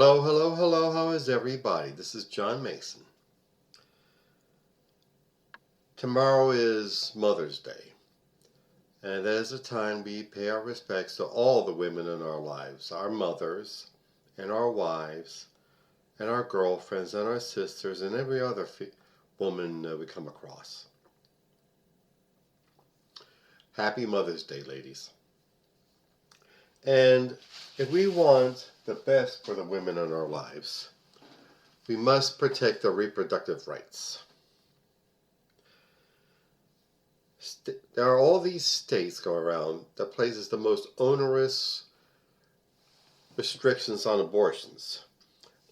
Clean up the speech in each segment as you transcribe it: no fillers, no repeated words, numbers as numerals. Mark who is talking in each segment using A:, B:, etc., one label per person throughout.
A: Hello, hello, hello, how is everybody? This is John Mason. Tomorrow is Mother's Day, and that is a time we pay our respects to all the women in our lives, our mothers, and our wives, and our girlfriends, and our sisters, and every other woman we come across. Happy Mother's Day, ladies. And if we want the best for the women in our lives, we must protect their reproductive rights. There are all these states going around that places the most onerous restrictions on abortions.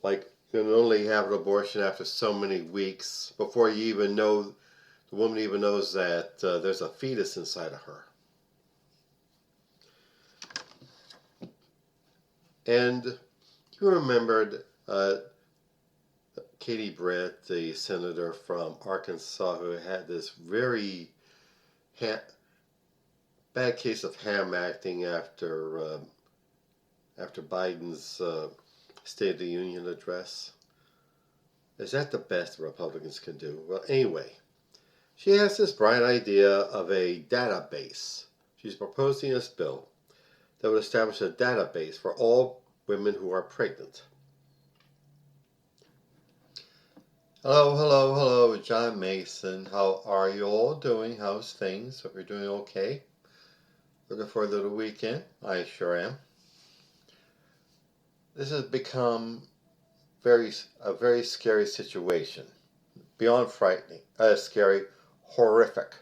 A: Like, you can only have an abortion after so many weeks before you even know, the woman even knows that there's a fetus inside of her. And you remembered Katie Britt, the senator from Arkansas, who had this very bad case of ham acting after Biden's State of the Union address. Is that the best the Republicans can do? Well, anyway, she has this bright idea of a database. She's proposing this bill that would establish a database for all women who are pregnant. Hello, hello, hello, John Mason. How are you all doing? How's things? Hope you're doing okay. Looking forward to the weekend? I sure am. This has become a very scary situation. Beyond frightening. Scary, horrific.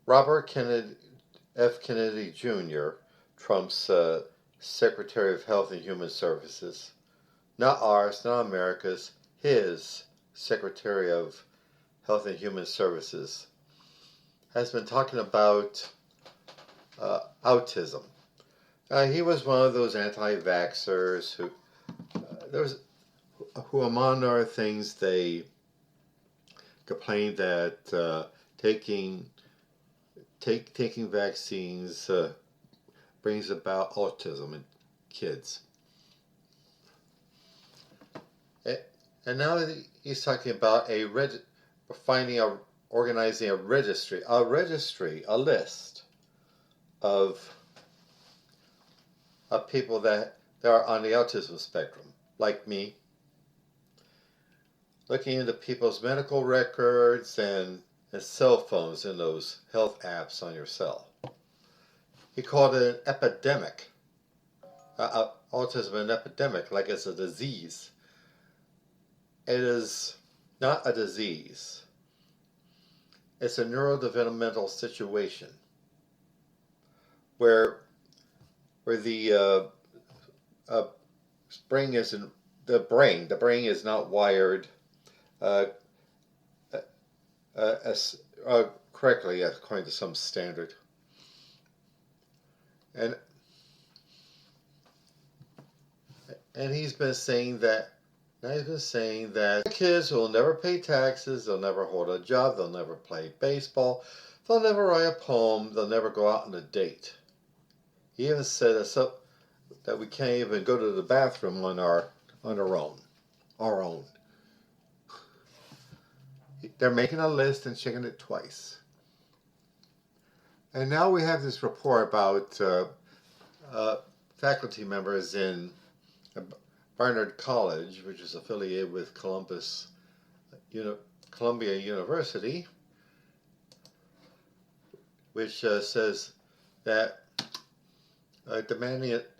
A: Robert F. Kennedy Jr., Trump's Secretary of Health and Human Services, not ours, not America's, his Secretary of Health and Human Services, has been talking about autism. He was one of those anti-vaxxers who among other things, they complained that taking vaccines brings about autism in kids. And now he's talking about organizing a list of people that are on the autism spectrum, like me, looking into people's medical records and cell phones and those health apps on your cell. He called it an epidemic. Autism an epidemic, like it's a disease. It is not a disease. It's a neurodevelopmental situation where the brain isn't the brain is not wired correctly according to some standard. And he's been saying that kids will never pay taxes, they'll never hold a job, they'll never play baseball, they'll never write a poem, they'll never go out on a date. He even said that we can't even go to the bathroom on our own. They're making a list and checking it twice. And now we have this report about faculty members in Barnard College, which is affiliated with Columbia University, which says that demanding it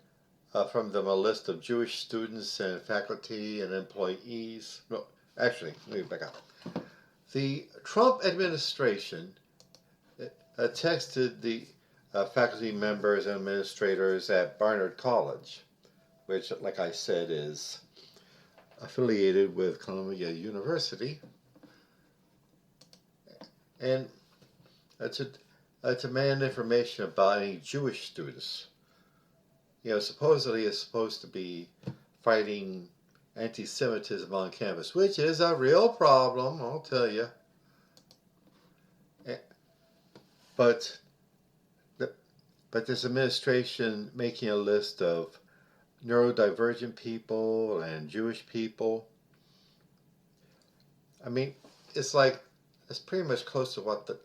A: from them a list of Jewish students and faculty and employees. No, actually, let me back up. The Trump administration texted the faculty members and administrators at Barnard College, which, like I said, is affiliated with Columbia University, and to demand information about any Jewish students. Supposedly it's supposed to be fighting anti-Semitism on campus, which is a real problem, I'll tell you. But but this administration making a list of neurodivergent people and Jewish people. I mean, it's pretty much close to what the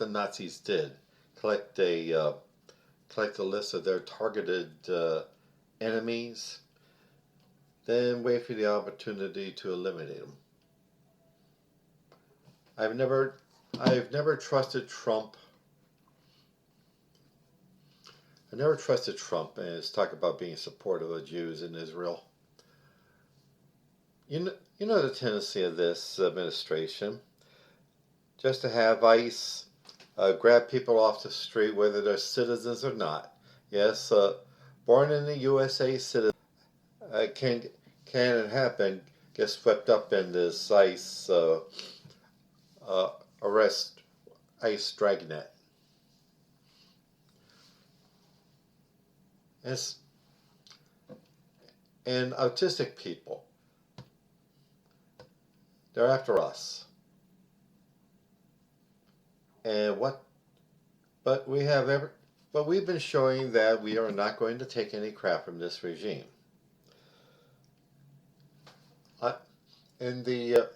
A: Nazis did. Collect a list of their targeted enemies, then wait for the opportunity to eliminate them. I've never trusted Trump. I never trusted Trump and his talk about being supportive of Jews in Israel. You know the tendency of this administration, just to have ICE grab people off the street, whether they're citizens or not. Yes, born in the USA citizen can and have been get swept up in this ICE arrest, ICE dragnet. And autistic people, they're after us. But we've been showing that we are not going to take any crap from this regime. In the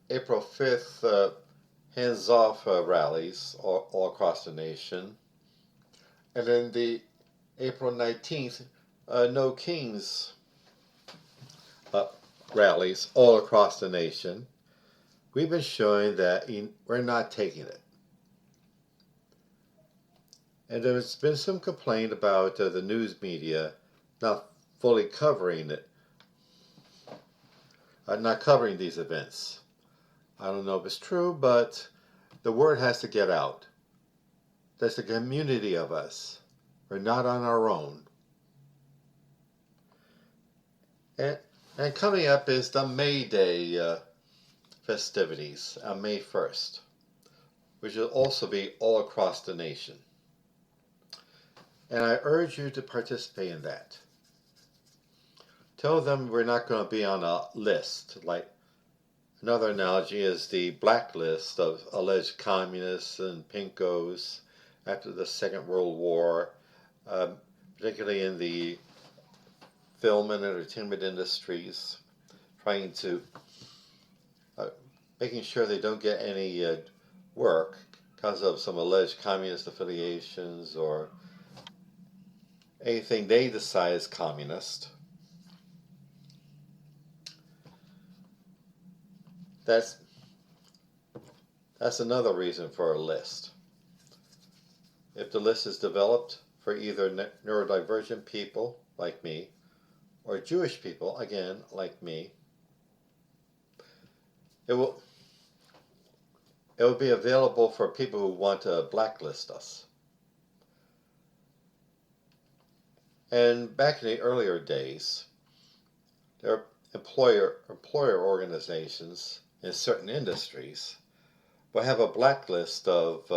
A: April 5th hands-off rallies all across the nation, and then the April 19th No Kings rallies all across the nation, we've been showing that we're not taking it. And there's been some complaint about the news media not fully covering it, not covering these events. I don't know if it's true, but the word has to get out. There's a community of us. We're not on our own. And coming up is the May Day festivities on May 1st, which will also be all across the nation. And I urge you to participate in that. Tell them we're not going to be on a list. Like another analogy is the blacklist of alleged communists and pinkos after the Second World War, particularly in the film and entertainment industries, trying to making sure they don't get any work because of some alleged communist affiliations or anything they decide is communist. That's another reason for a list. If the list is developed for either neurodivergent people like me or Jewish people, again, like me, it will be available for people who want to blacklist us. And back in the earlier days, there are employer organizations in certain industries will have a blacklist of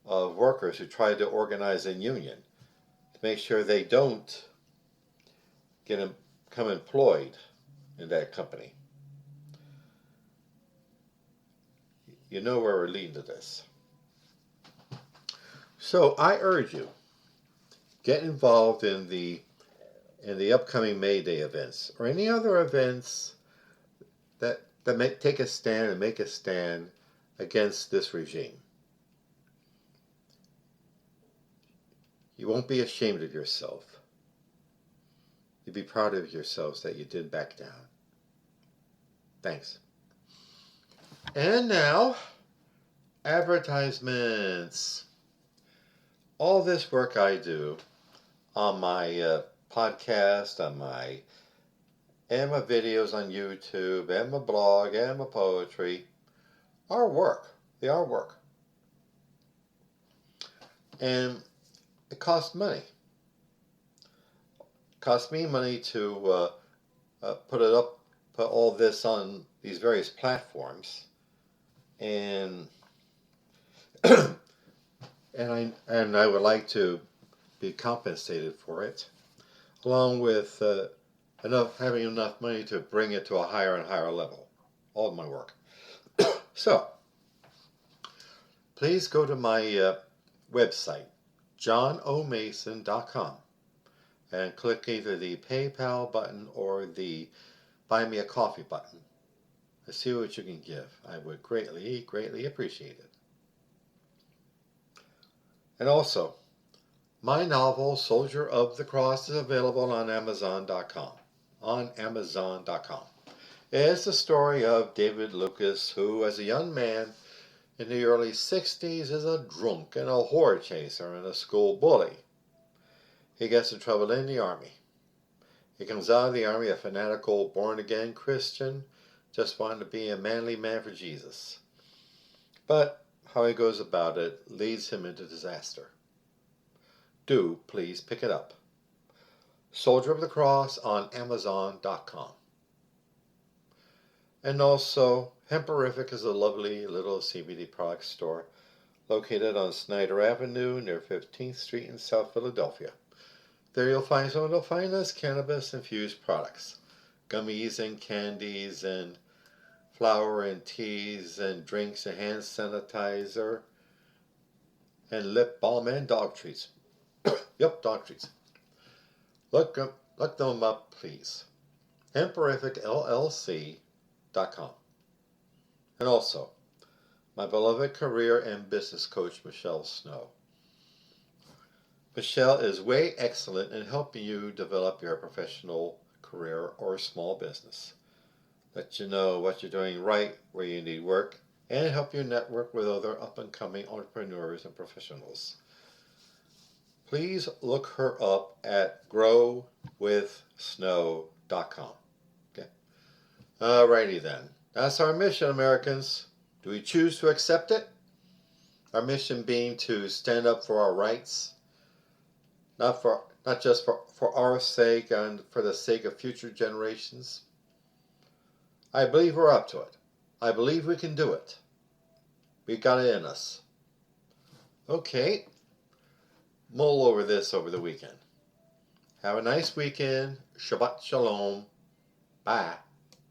A: workers who try to organize a union to make sure they don't become employed in that company. You know where we're leading to this. So I urge you, get involved in the upcoming May Day events or any other events that take a stand and make a stand against this regime. You won't be ashamed of yourself. You'll be proud of yourselves that you did back down. Thanks. And now, advertisements. All this work I do on my podcast, and my videos on YouTube, and my blog, and my poetry are work. They are work. And it costs money. It costs me money to put all this on these various platforms. And and I would like to be compensated for it, along with having enough money to bring it to a higher and higher level. All of my work. So, please go to my website, johnomason.com, and click either the PayPal button or the Buy Me a Coffee button. And see what you can give. I would greatly, greatly appreciate it. And also, my novel, Soldier of the Cross, is available on Amazon.com. On Amazon.com. It's the story of David Lucas, who, as a young man in the early 60s, is a drunk and a whore chaser and a school bully. He gets in trouble in the Army. He comes out of the Army a fanatical, born-again Christian, just wanting to be a manly man for Jesus. But how he goes about it leads him into disaster. Do please pick it up. Soldier of the Cross on Amazon.com. And also, Hemperific is a lovely little CBD product store located on Snyder Avenue near 15th Street in South Philadelphia. There you'll find some of the finest cannabis-infused products, gummies and candies and flour and teas and drinks and hand sanitizer and lip balm and dog treats. Yep, dog treats. Look them up, please. HemperificLLC.com. And also, my beloved career and business coach, Michelle Snow. Michelle is way excellent in helping you develop your professional career or small business. Let you know what you're doing right, where you need work, and help you network with other up-and-coming entrepreneurs and professionals. Please look her up at growwithsnow.com. Okay. Alrighty then. That's our mission, Americans. Do we choose to accept it? Our mission being to stand up for our rights, not just for our sake and for the sake of future generations. I believe we're up to it. I believe we can do it. We got it in us. Okay. Mull over this over the weekend. Have a nice weekend. Shabbat shalom. Bye.